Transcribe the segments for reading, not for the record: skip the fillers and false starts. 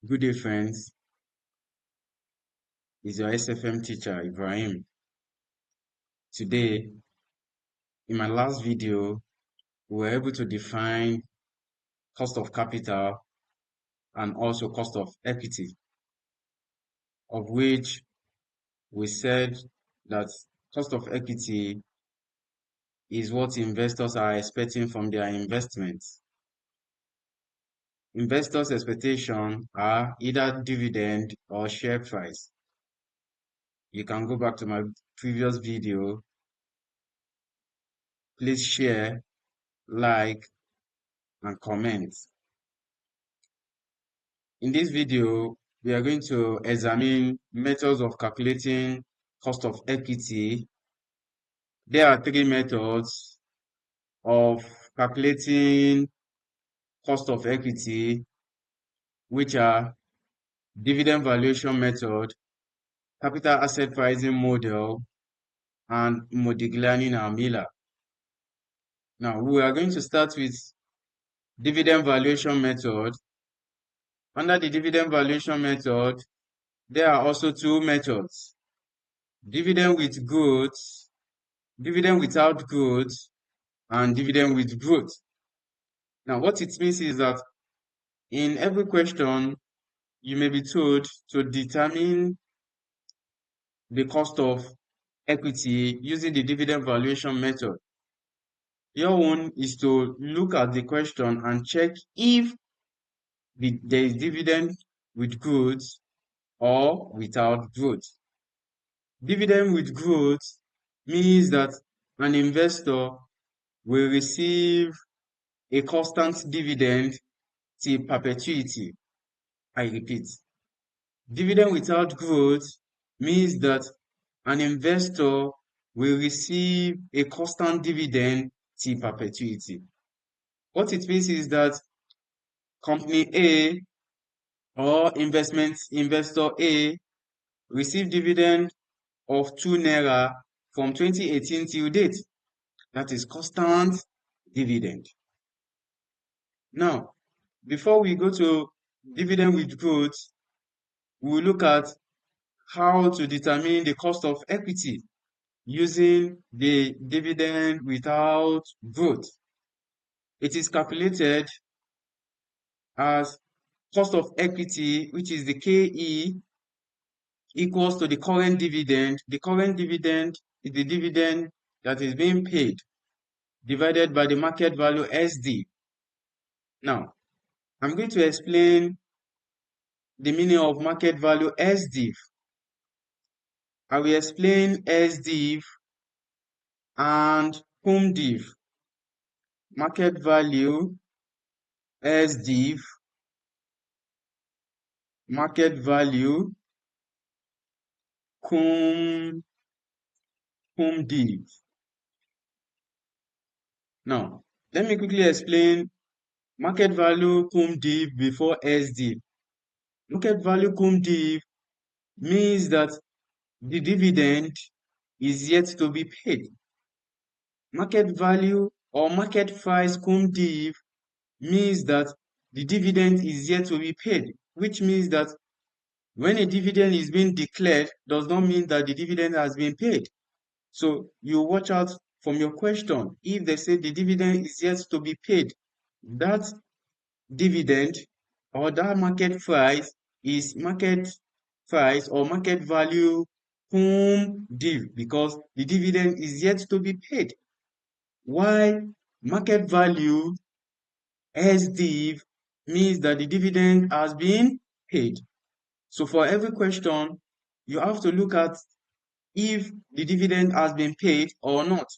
Good day, friends. It's your SFM teacher, Ibrahim. Today, in my last video, we were able to define cost of capital and also cost of equity, of which we said that cost of equity is what investors are expecting from their investments. Investors' expectations are either dividend or share price. You can go back to my previous video. Please share, like, and comment. In this video, we are going to examine methods of calculating cost of equity. There are three methods of calculating cost of equity, which are dividend valuation method, capital asset pricing model, and Modigliani and Miller. Now, we are going to start with dividend valuation method. Under the dividend valuation method, there are also two methods: dividend with growth, dividend without growth, and dividend with growth. Now, what it means is that in every question, you may be told to determine the cost of equity using the dividend valuation method. Your own is to look at the question and check if there is dividend with growth or without growth. Dividend with growth means that an investor will receive a constant dividend till perpetuity. I repeat, dividend without growth means that an investor will receive a constant dividend till perpetuity. What it means is that company A or investor A received dividend of 2 naira from 2018 till date. That is constant dividend. Now, before we go to dividend with growth, we will look at how to determine the cost of equity using the dividend without growth. It is calculated as cost of equity, which is the KE, equals to the current dividend. The current dividend is the dividend that is being paid divided by the market value SD. Now, I'm going to explain the meaning of market value SD. I will explain SDIV and CUMDIV. Market value SDIV, market value CUMDIV. Now, let me quickly explain market value CUMDIV before SDIV. Market value CUMDIV means that the dividend is yet to be paid. Market value or market price CUMDIV means that the dividend is yet to be paid, which means that when a dividend is being declared, does not mean that the dividend has been paid. So you watch out from your question. If they say the dividend is yet to be paid, that dividend or that market price is market price or market value CUMDIV, because the dividend is yet to be paid. While market value SDIV means that the dividend has been paid. So for every question, you have to look at if the dividend has been paid or not.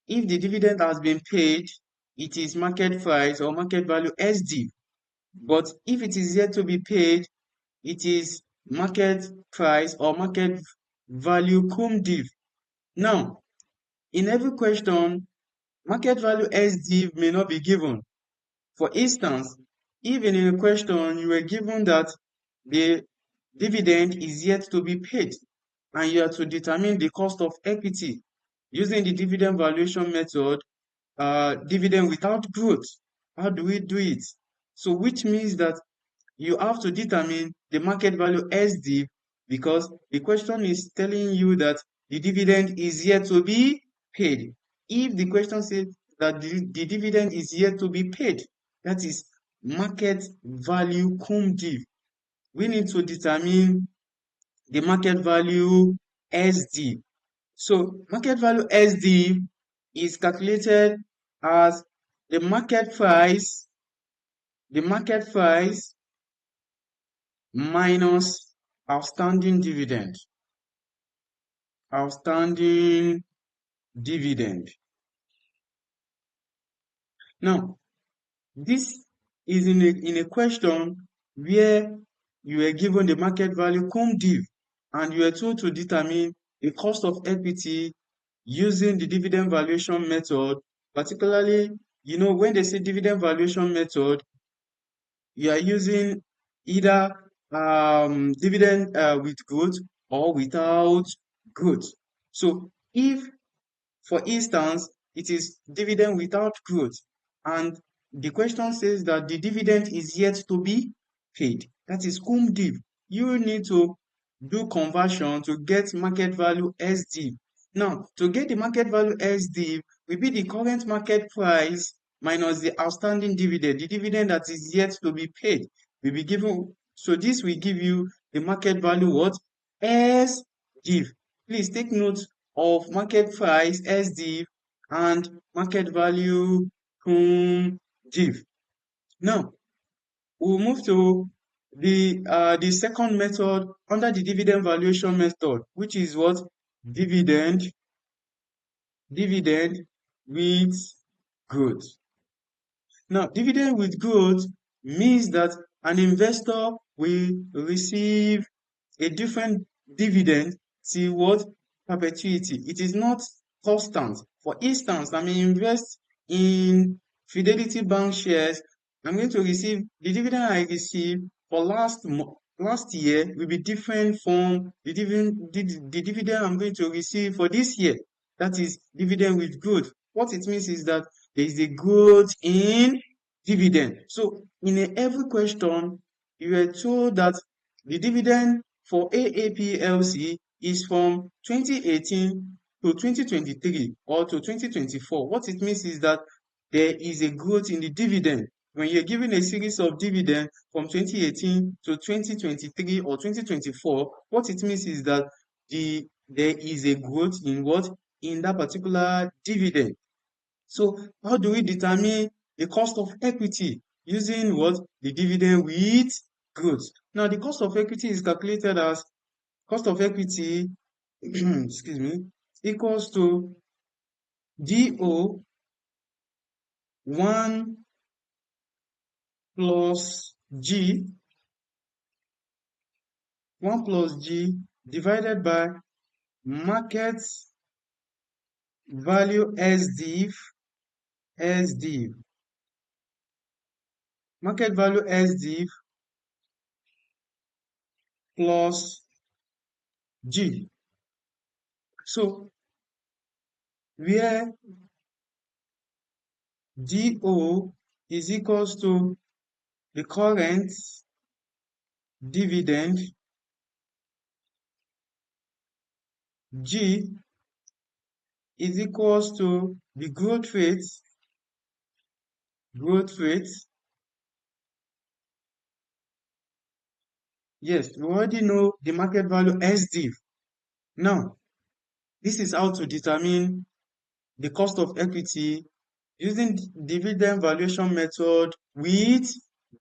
If the dividend has been paid, it is market price or market value SD. But if it is yet to be paid, it is market price or market value CUMDIV. Now, in every question, market value SDIV may not be given. For instance, if in a question you were given that the dividend is yet to be paid and you are to determine the cost of equity using the dividend valuation method, dividend without growth, how do we do it? So which means that you have to determine the market value SD because the question is telling you that the dividend is yet to be paid. If the question says that the dividend is yet to be paid, that is market value cum div. We need to determine the market value SD. So market value SD is calculated as the market price minus outstanding dividend. Outstanding dividend. Now, this is in a question where you were given the market value cum div and you were told to determine the cost of equity using the dividend valuation method. Particularly, when they say dividend valuation method, you are using either dividend with growth or without growth. So if, for instance, it is dividend without growth, and the question says that the dividend is yet to be paid, that is cum div, you need to do conversion to get market value SD. Now, to get the market value SD will be the current market price minus the outstanding dividend, the dividend that is yet to be paid will be given. So this will give you the market value what? S div. Please take note of market price S div and market value cum div. Now, we'll move to the second method under the dividend valuation method, which is what? Dividend with growth. Now, dividend with growth means that an investor will receive a different dividend till what? Perpetuity. It is not constant. For instance, I may invest in Fidelity Bank shares. I'm going to receive the dividend I received for last year will be different from the dividend I'm going to receive for this year. That is dividend with growth. What it means is that there is a growth in dividend. So in every question, you were told that the dividend for AAPLC is from 2018 to 2023 or to 2024. What it means is that there is a growth in the dividend. When you're given a series of dividend from 2018 to 2023 or 2024, what it means is that there is a growth in what? In that particular dividend. So how do we determine the cost of equity? Using what? The dividend with growth. Now, the cost of equity is calculated as cost of equity, excuse me, equals to DO 1 plus G, 1 plus G divided by market value SDIV, market value SDIV plus G. So, where DO is equals to the current dividend, G is equals to the growth rate, yes, we already know the market value SDIV. Now, this is how to determine the cost of equity using dividend valuation method with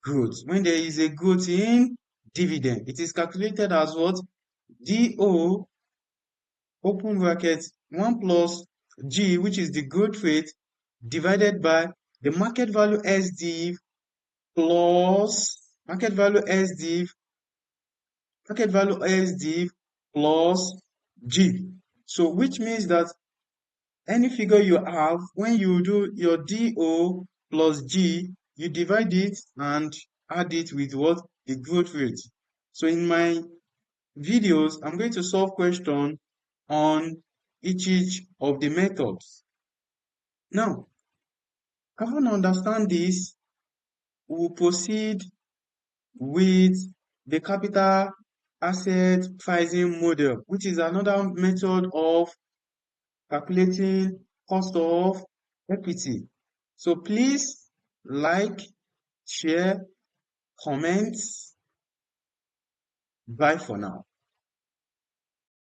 growth. When there is a growth in dividend, it is calculated as what? DO, open bracket, 1 plus G, which is the growth rate, divided by the market value SDIV plus market value SDIV plus G. So which means that any figure you have, when you do your DO plus G, you divide it and add it with what? The growth rate. So in my videos, I'm going to solve questions on each of the methods. Now, having understand this, we'll proceed with the capital asset pricing model, which is another method of calculating cost of equity. So please like, share, comment. Bye for now.